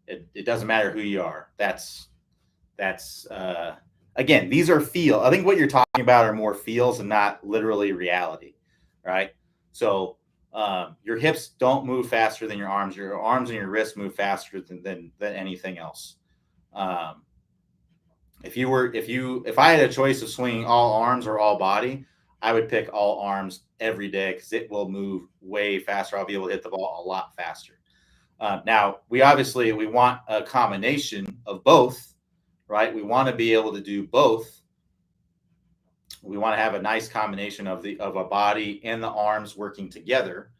It doesn't matter who you are. That's again, these are feel. I think what you're talking about are more feels and not literally reality, right? So your hips don't move faster than your arms. Your arms and your wrists move faster than anything else. If I had a choice of swinging all arms or all body, I would pick all arms every day because it will move way faster. I'll be able to hit the ball a lot faster. Now, we want a combination of both, right? We want to be able to do both. We want to have a nice combination of a body and the arms working together,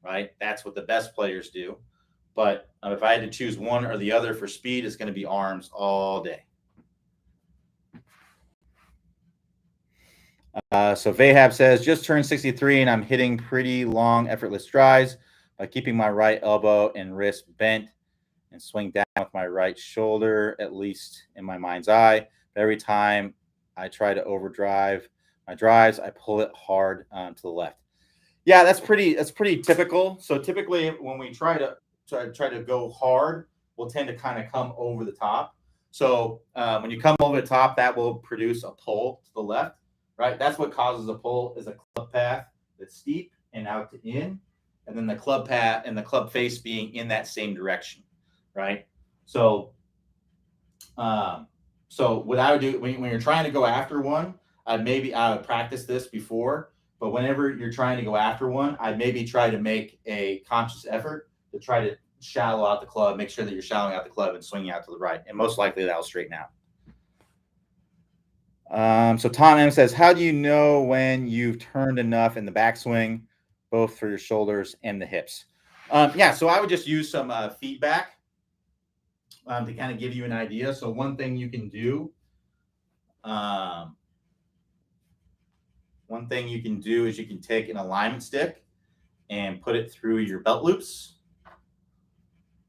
right? That's what the best players do. But if I had to choose one or the other for speed, it's going to be arms all day. So Vahab says, just turned 63 and I'm hitting pretty long, effortless drives by keeping my right elbow and wrist bent and swing down with my right shoulder, at least in my mind's eye. But every time I try to overdrive my drives, I pull it hard to the left. Yeah, that's pretty typical. So typically when we try to go hard, we'll tend to kind of come over the top. So when you come over the top, that will produce a pull to the left. Right, that's what causes a pull is a club path that's steep and out to in, and then the club path and the club face being in that same direction, right? So, what I would do when you're trying to go after one, I would practice this before, but whenever you're trying to go after one, I'd maybe try to make a conscious effort to try to shallow out the club, make sure that you're shallowing out the club and swinging out to the right, and most likely that'll straighten out. So Tom M says, how do you know when you've turned enough in the backswing, both for your shoulders and the hips? So I would just use some feedback to kind of give you an idea. So one thing you can do, is you can take an alignment stick and put it through your belt loops,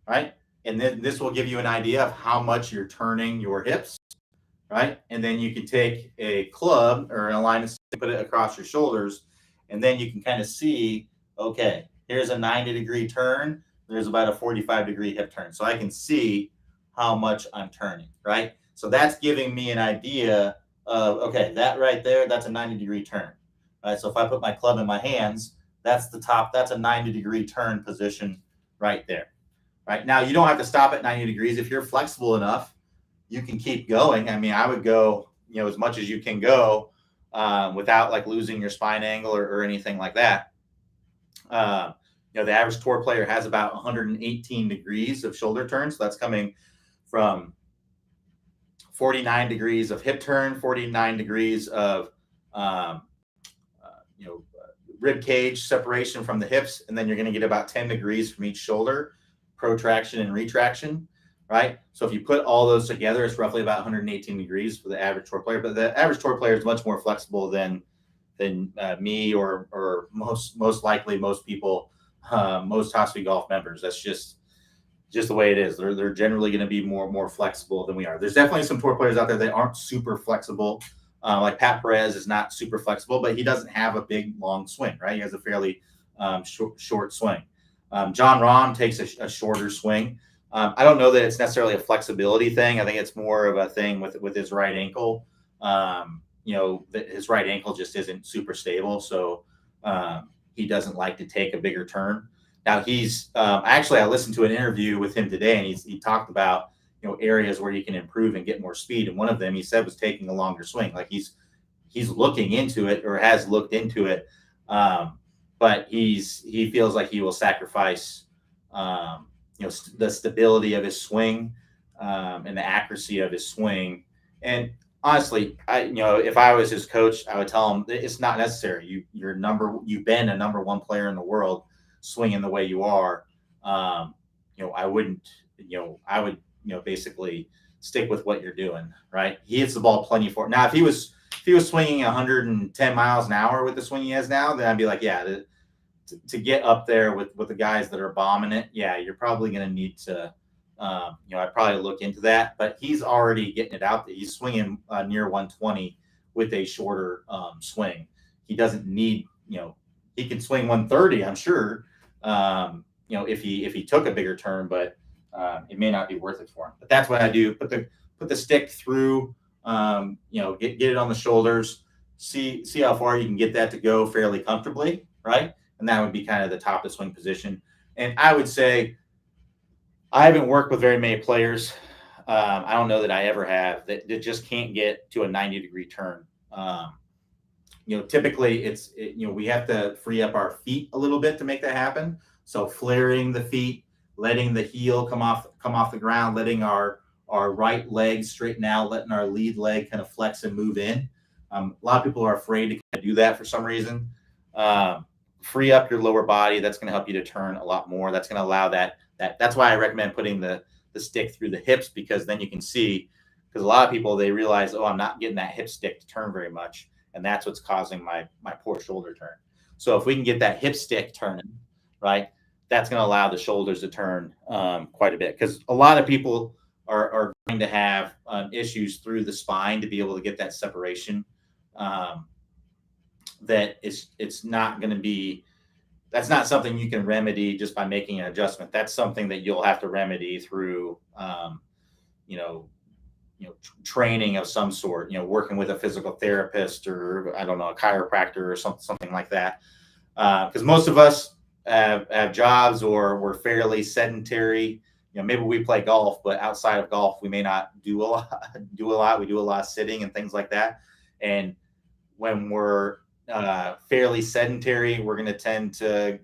right? And then this will give you an idea of how much you're turning your hips. Right. And then you can take a club or an alignment stick, put it across your shoulders, and then you can kind of see, okay, here's a 90-degree turn. There's about a 45-degree hip turn. So I can see how much I'm turning, right? So that's giving me an idea of, okay, that right there, that's a 90-degree turn. Right. So if I put my club in my hands, that's the top, that's a 90-degree turn position right there. Right. Now you don't have to stop at 90 degrees. If you're flexible enough, you can keep going. I mean, I would go, as much as you can go without like losing your spine angle or anything like that. The average tour player has about 118 degrees of shoulder turn. So that's coming from 49 degrees of hip turn, 49 degrees of, rib cage separation from the hips. And then you're going to get about 10 degrees from each shoulder, protraction and retraction. Right. So if you put all those together, it's roughly about 118 degrees for the average tour player. But the average tour player is much more flexible than me or most likely most people, most top speed golf members. That's just the way it is. They're generally going to be more flexible than we are. There's definitely some tour players out there that aren't super flexible. Like Pat Perez is not super flexible, but he doesn't have a big long swing. Right. He has a fairly short swing. John Rahm takes a shorter swing. I don't know that it's necessarily a flexibility thing. I think it's more of a thing with his right ankle. his right ankle just isn't super stable. So he doesn't like to take a bigger turn. Now I listened to an interview with him today, and he talked about areas where he can improve and get more speed. And one of them he said was taking a longer swing. Like he's looking into it, or has looked into it, but he feels like he will sacrifice the stability of his swing, and the accuracy of his swing. And honestly, if I was his coach, I would tell him it's not necessary. You've been a number one player in the world, swinging the way you are. I wouldn't. I would. Basically stick with what you're doing. Right. He hits the ball plenty for it. Now, if he was swinging 110 miles an hour with the swing he has now, then I'd be like, yeah, to get up there with the guys that are bombing it, yeah, you're probably going to need to. I'd probably look into that, but he's already getting it out there. He's swinging near 120 with a shorter swing. He doesn't need, he can swing 130, I'm sure, if he took a bigger turn, but it may not be worth it for him. But that's what I do. Put the stick through, get it on the shoulders, see how far you can get that to go fairly comfortably, right? And that would be kind of the top of the swing position. And I would say, I haven't worked with very many players. I don't know that I ever have that just can't get to a 90-degree turn. Typically we have to free up our feet a little bit to make that happen. So flaring the feet, letting the heel come off the ground, letting our right leg straighten out, letting our lead leg kind of flex and move in. A lot of people are afraid to kind of do that for some reason. Free up your lower body. That's going to help you to turn a lot more. That's going to allow that's why I recommend putting the stick through the hips, because then you can see, because a lot of people, they realize, I'm not getting that hip stick to turn very much. And that's what's causing my poor shoulder turn. So if we can get that hip stick turning, right, that's going to allow the shoulders to turn quite a bit, because a lot of people are going to have issues through the spine to be able to get that separation. It's not going to be, that's not something you can remedy just by making an adjustment. That's something that you'll have to remedy through, training of some sort, working with a physical therapist, or I don't know, a chiropractor or something like that. Because most of us have jobs, or we're fairly sedentary. Maybe we play golf, but outside of golf, we may not do a lot. We do a lot of sitting and things like that. And when we're fairly sedentary, we're going to tend to,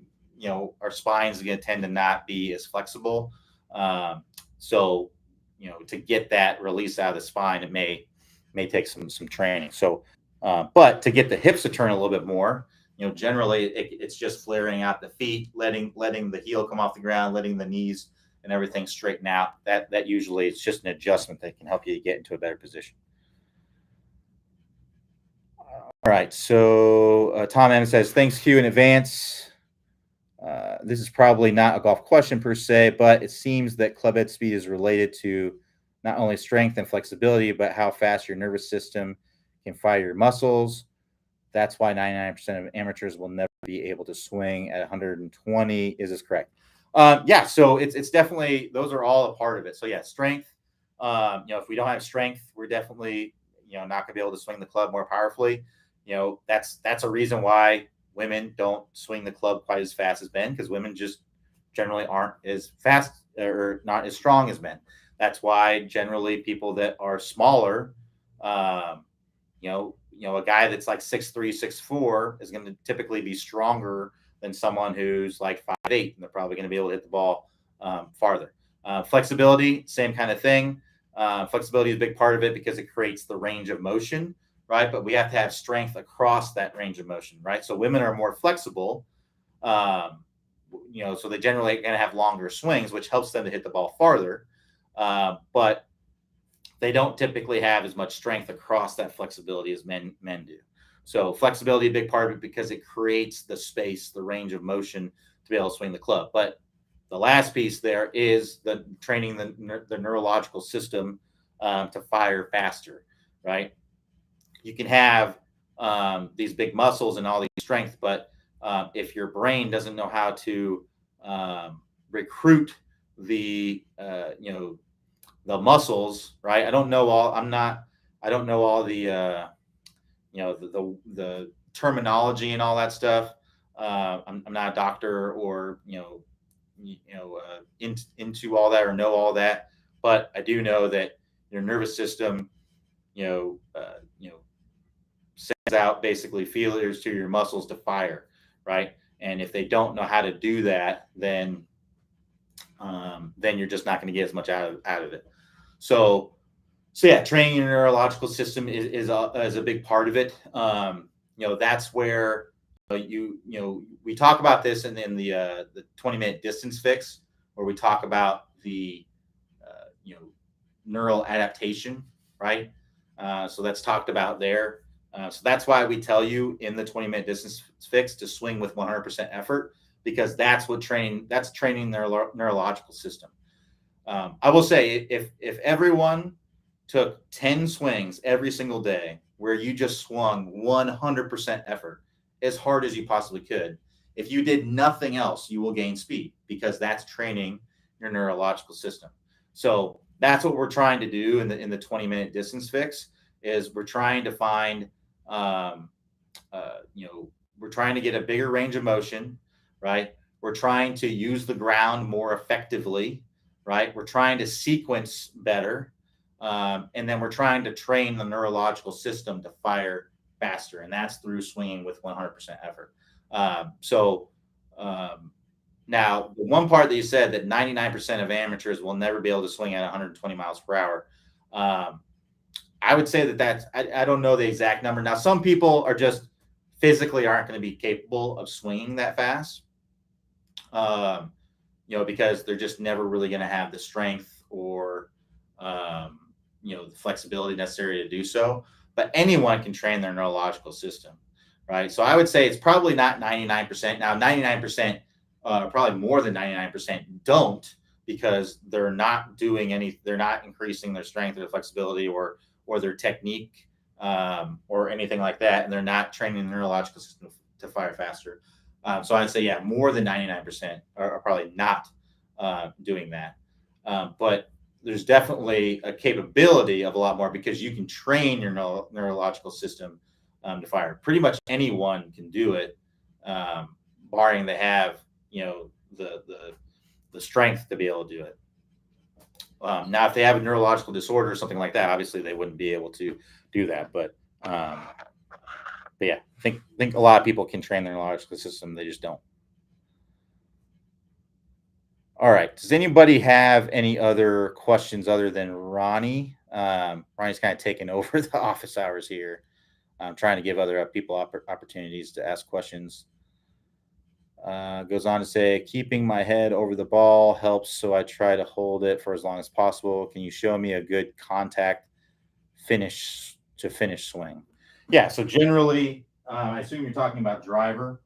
our spines are going to tend to not be as flexible. So, to get that release out of the spine, it may take some training. So, but to get the hips to turn a little bit more, generally it's just flaring out the feet, letting the heel come off the ground, letting the knees and everything straighten out. That usually it's just an adjustment that can help you get into a better position. All right. So Tom M says, thanks, Hugh, in advance. This is probably not a golf question per se, but it seems that club head speed is related to not only strength and flexibility, but how fast your nervous system can fire your muscles. That's why 99% of amateurs will never be able to swing at 120. Is this correct? Yeah. So it's definitely, those are all a part of it. So yeah, strength. If we don't have strength, we're definitely, not going to be able to swing the club more powerfully. That's a reason why women don't swing the club quite as fast as men, because women just generally aren't as fast or not as strong as men. That's why generally people that are smaller, a guy that's like 6'3", 6'4" is going to typically be stronger than someone who's like 5'8", and they're probably going to be able to hit the ball farther. Flexibility, same kind of thing. Flexibility is a big part of it because it creates the range of motion, right? But we have to have strength across that range of motion, right? So women are more flexible, so they generally are going to have longer swings, which helps them to hit the ball farther. But they don't typically have as much strength across that flexibility as men do. So flexibility is a big part of it because it creates the space, the range of motion to be able to swing the club. But the last piece there is the training the neurological system to fire faster, right? You can have these big muscles and all these strength, but if your brain doesn't know how to recruit the muscles, right? I don't know all the the terminology and all that stuff. I'm not a doctor or into all that or know all that, but I do know that your nervous system, you know, uh, you know, sends out basically feelers to your muscles to fire, right? And if they don't know how to do that, then you're just not going to get as much out of it. So yeah, training your neurological system is a big part of it. That's where we talk about this in the 20-minute distance fix, where we talk about the neural adaptation, right? So that's talked about there. So that's why we tell you in the 20-minute distance fix to swing with 100% effort, because that's training their neurological system. I will say if everyone took 10 swings every single day where you just swung 100% effort as hard as you possibly could, if you did nothing else, you will gain speed, because that's training your neurological system. So that's what we're trying to do in the 20-minute distance fix. Is we're trying to find we're trying to get a bigger range of motion, right? We're trying to use the ground more effectively, right? We're trying to sequence better, and then we're trying to train the neurological system to fire faster, and that's through swinging with 100% effort. Now, the one part that you said, that 99% of amateurs will never be able to swing at 120 miles per hour. I would say I don't know the exact number. Now, some people are just physically aren't going to be capable of swinging that fast, because they're just never really going to have the strength or, the flexibility necessary to do so. But anyone can train their neurological system, right? So I would say it's probably not 99%. Now, 99%, probably more than 99% don't, because they're not increasing their strength or their flexibility or their technique, or anything like that, and they're not training the neurological system to fire faster. So I'd say, yeah, more than 99% are probably not doing that. But there's definitely a capability of a lot more, because you can train your neurological system to fire. Pretty much anyone can do it, barring they have the strength to be able to do it. Now, if they have a neurological disorder or something like that, obviously they wouldn't be able to do that. But yeah, I think a lot of people can train their neurological system. They just don't. All right. Does anybody have any other questions other than Ronnie? Ronnie's kind of taking over the office hours here. I'm trying to give other people opportunities to ask questions. Goes on to say, keeping my head over the ball helps, so I try to hold it for as long as possible. Can you show me a good contact finish swing? Yeah, so generally, I assume you're talking about driver.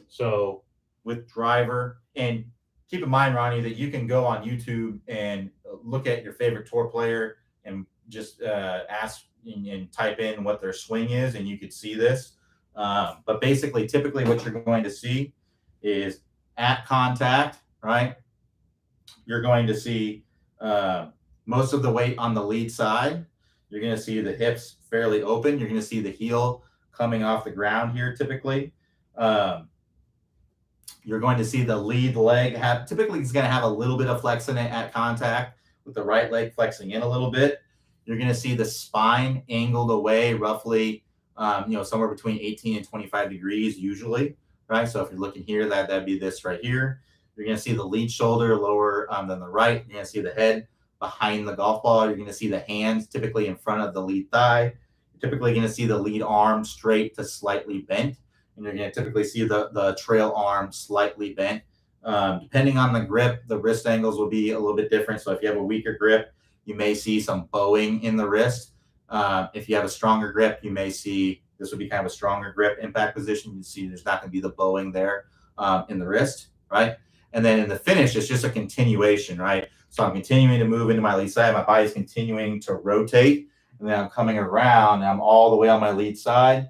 So with driver, and keep in mind, Ronnie, that you can go on YouTube and look at your favorite tour player and just ask and type in what their swing is, and you could see this. But basically, typically what you're going to see is at contact, right? You're going to see most of the weight on the lead side. You're going to see the hips fairly open. You're going to see the heel coming off the ground here, typically. You're going to see the lead leg typically it's going to have a little bit of flex in it at contact, with the right leg flexing in a little bit. You're going to see the spine angled away roughly, somewhere between 18 and 25 degrees usually, right? So if you're looking here, that'd be this right here. You're going to see the lead shoulder lower than the right. You're going to see the head behind the golf ball. You're going to see the hands typically in front of the lead thigh. You're typically going to see the lead arm straight to slightly bent. And you're going to typically see the trail arm slightly bent. Depending on the grip, the wrist angles will be a little bit different. So if you have a weaker grip, you may see some bowing in the wrist. If you have a stronger grip, you may see this would be kind of a stronger grip impact position. You see there's not going to be the bowing there in the wrist, right? And then in the finish, it's just a continuation, right? So I'm continuing to move into my lead side. My body's continuing to rotate. And then I'm coming around and I'm all the way on my lead side.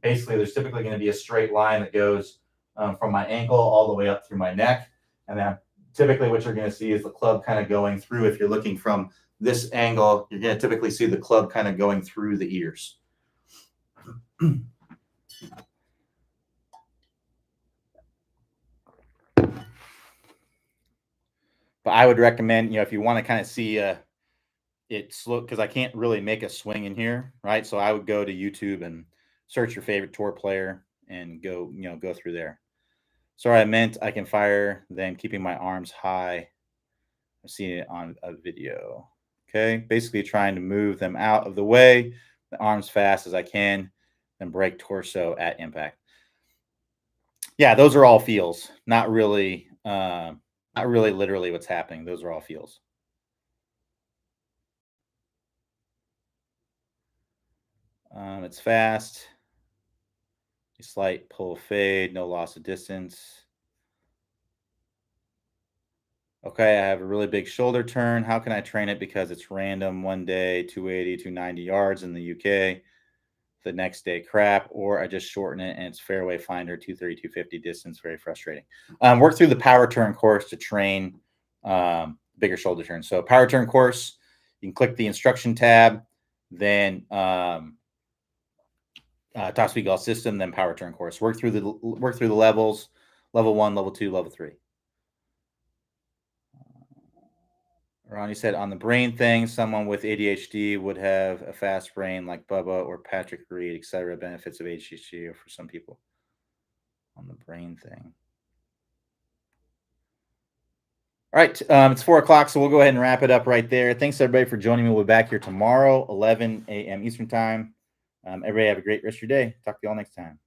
Basically, there's typically going to be a straight line that goes from my ankle all the way up through my neck. And then typically what you're going to see is the club kind of going through. If you're looking from this angle, you're going to typically see the club kind of going through the ears. But I would recommend, if you want to kind of see it slow, because I can't really make a swing in here, right? So I would go to YouTube and search your favorite tour player and go through there. Sorry, I meant I can fire, then keeping my arms high. I've seen it on a video. Okay, basically trying to move them out of the way, the arms fast as I can, and break torso at impact. Yeah, those are all feels, not really literally what's happening. Those are all feels. It's fast. A slight pull fade, no loss of distance. Okay, I have a really big shoulder turn. How can I train it? Because it's random. One day, 280, 290 yards in the UK. The next day, crap. Or I just shorten it and it's fairway finder, 230, 250 distance. Very frustrating. Work through the power turn course to train bigger shoulder turns. So power turn course, you can click the instruction tab, then top speed golf system, then power turn course. Work through the levels, level 1, level 2, level 3. Ronnie said on the brain thing, someone with ADHD would have a fast brain like Bubba or Patrick Reed, etc. Benefits of ADHD for some people on the brain thing. All right, it's 4:00, so we'll go ahead and wrap it up right there. Thanks everybody for joining me. We'll be back here tomorrow, 11 a.m. Eastern time. Everybody have a great rest of your day. Talk to you all next time.